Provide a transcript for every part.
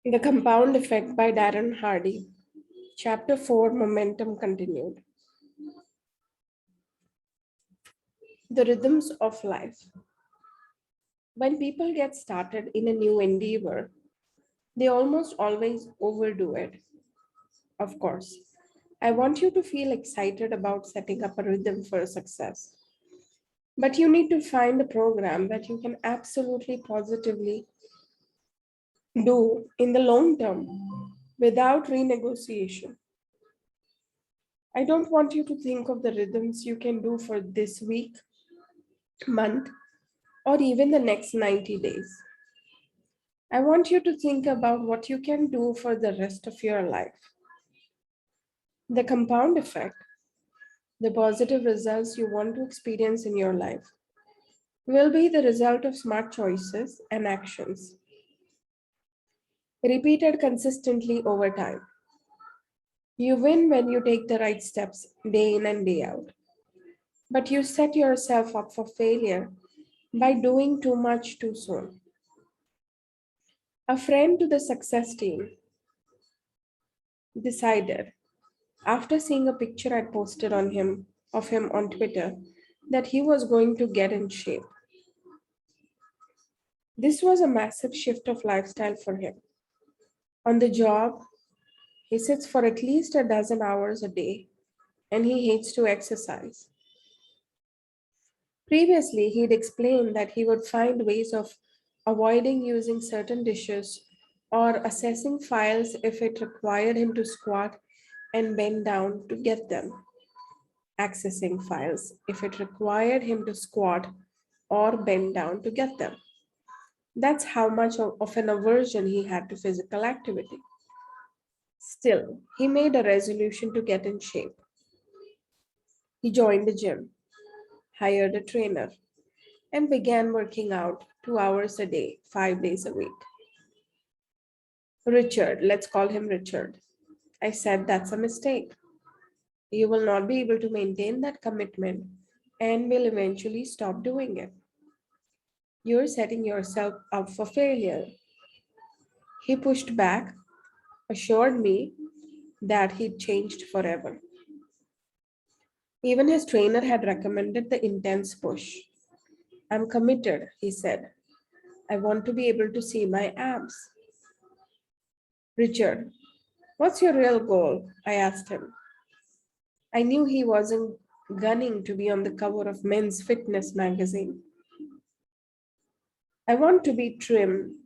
The Compound Effect by Darren Hardy. Chapter 4 Momentum Continued. The Rhythms of Life. When people get started in a new endeavor, they almost always overdo it. Of course, I want you to feel excited about setting up a rhythm for success. But you need to find a program that you can absolutely positively do in the long term without renegotiation. I don't want you to think of the rhythms you can do for this week, month, or even the next 90 days. I want you to think about what you can do for the rest of your life. The compound effect, the positive results you want to experience in your life, will be the result of smart choices and actions, repeated consistently over time. You win when you take the right steps day in and day out, but you set yourself up for failure by doing too much too soon. A friend to the success team decided, after seeing a picture I posted of him on Twitter, that he was going to get in shape. This was a massive shift of lifestyle for him. On the job, he sits for at least a dozen hours a day and he hates to exercise. Previously, he'd explained that he would find ways of avoiding using certain dishes or assessing files if it required him to squat and bend down to get them. Accessing files if it required him to squat or bend down to get them. That's how much of an aversion he had to physical activity. Still, he made a resolution to get in shape. He joined the gym, hired a trainer, and began working out 2 hours a day, 5 days a week. Richard, let's call him Richard. I said that's a mistake. You will not be able to maintain that commitment and will eventually stop doing it. You're setting yourself up for failure. He pushed back, assured me that he'd changed forever. Even his trainer had recommended the intense push. I'm committed, he said. I want to be able to see my abs. Richard, what's your real goal? I asked him. I knew he wasn't gunning to be on the cover of Men's Fitness magazine. I want to be trim.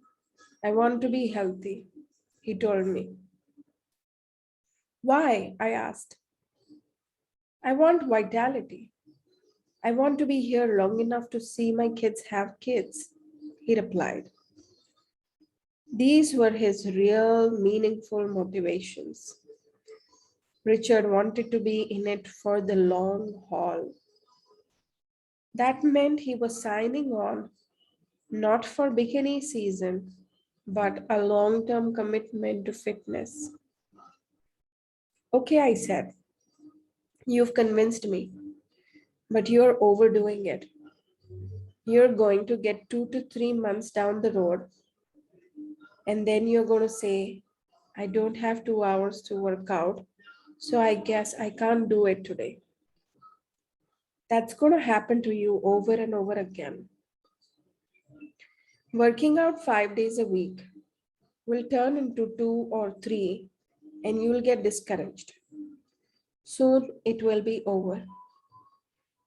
I want to be healthy, he told me. Why? I asked. I want vitality. I want to be here long enough to see my kids have kids, he replied. These were his real, meaningful motivations. Richard wanted to be in it for the long haul. That meant he was signing on not for bikini season, but a long term commitment to fitness. Okay, I said, you've convinced me, but you're overdoing it. You're going to get 2 to 3 months down the road, and then you're going to say, I don't have 2 hours to work out, so I guess I can't do it today. That's going to happen to you over and over again. Working out 5 days a week will turn into 2 or 3, and you will get discouraged. Soon it will be over.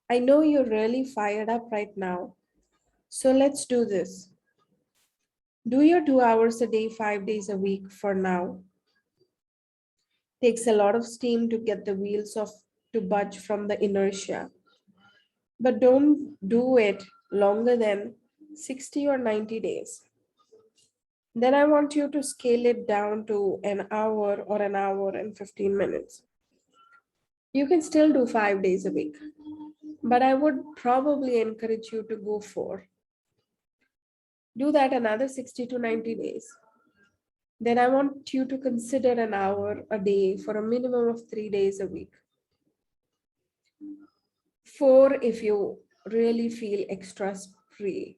I know you're really fired up right now, so let's do this. Do your 2 hours a day, 5 days a week for now. Takes a lot of steam to get the wheels off to budge from the inertia. But don't do it longer than 60 or 90 days. Then I want you to scale it down to an hour or an hour and 15 minutes. You can still do 5 days a week, but I would probably encourage you to go for. Do that another 60 to 90 days. Then I want you to consider an hour a day for a minimum of 3 days a week. 4 if you really feel extra free.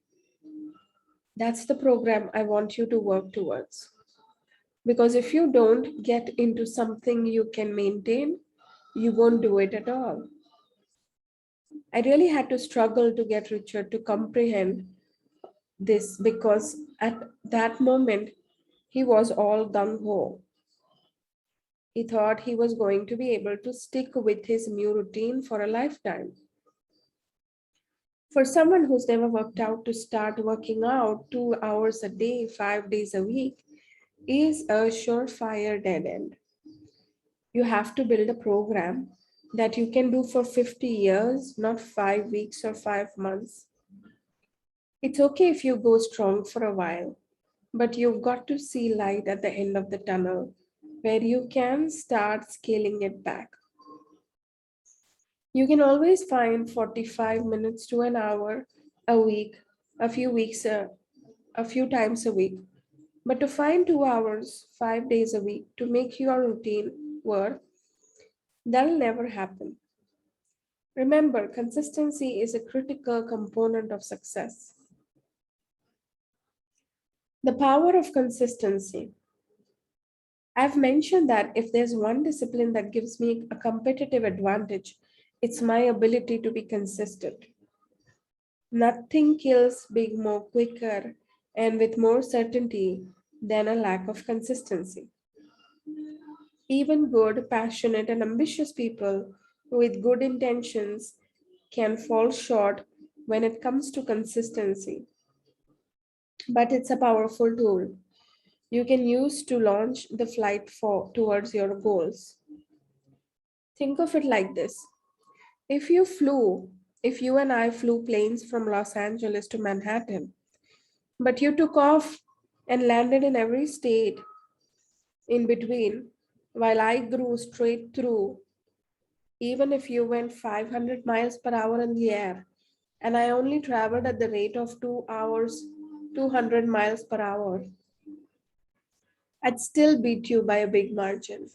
That's the program I want you to work towards. Because if you don't get into something you can maintain, you won't do it at all. I really had to struggle to get Richard to comprehend this because at that moment he was all gung ho. He thought he was going to be able to stick with his new routine for a lifetime. For someone who's never worked out, to start working out 2 hours a day, 5 days a week is a surefire dead end. You have to build a program that you can do for 50 years, not 5 weeks or 5 months. It's okay if you go strong for a while, but you've got to see light at the end of the tunnel where you can start scaling it back. You can always find 45 minutes to an hour a week, a few weeks, a few times a week. But to find 2 hours, 5 days a week to make your routine work, that'll never happen. Remember, consistency is a critical component of success. The power of consistency. I've mentioned that if there's one discipline that gives me a competitive advantage, it's my ability to be consistent. Nothing kills big more quicker and with more certainty than a lack of consistency. Even good, passionate, and ambitious people with good intentions can fall short when it comes to consistency. But it's a powerful tool you can use to launch the flight towards your goals. Think of it like this. If you flew, if you and I flew planes from Los Angeles to Manhattan, but you took off and landed in every state in between, while I grew straight through, even if you went 500 miles per hour in the air, and I only traveled at the rate of 2 hours, 200 miles per hour, I'd still beat you by a big margin.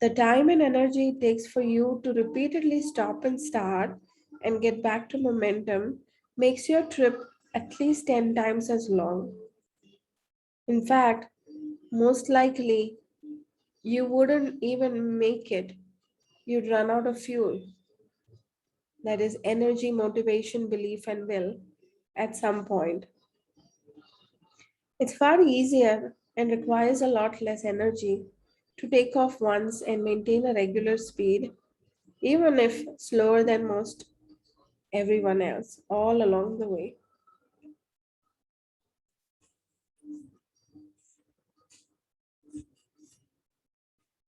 The time and energy it takes for you to repeatedly stop and start and get back to momentum makes your trip at least 10 times as long. In fact, most likely you wouldn't even make it. You'd run out of fuel. That is energy, motivation, belief, and will at some point. It's far easier and requires a lot less energy to take off once and maintain a regular speed, even if slower than most everyone else, all along the way.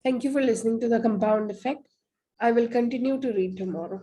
Thank you for listening to The Compound Effect. I will continue to read tomorrow.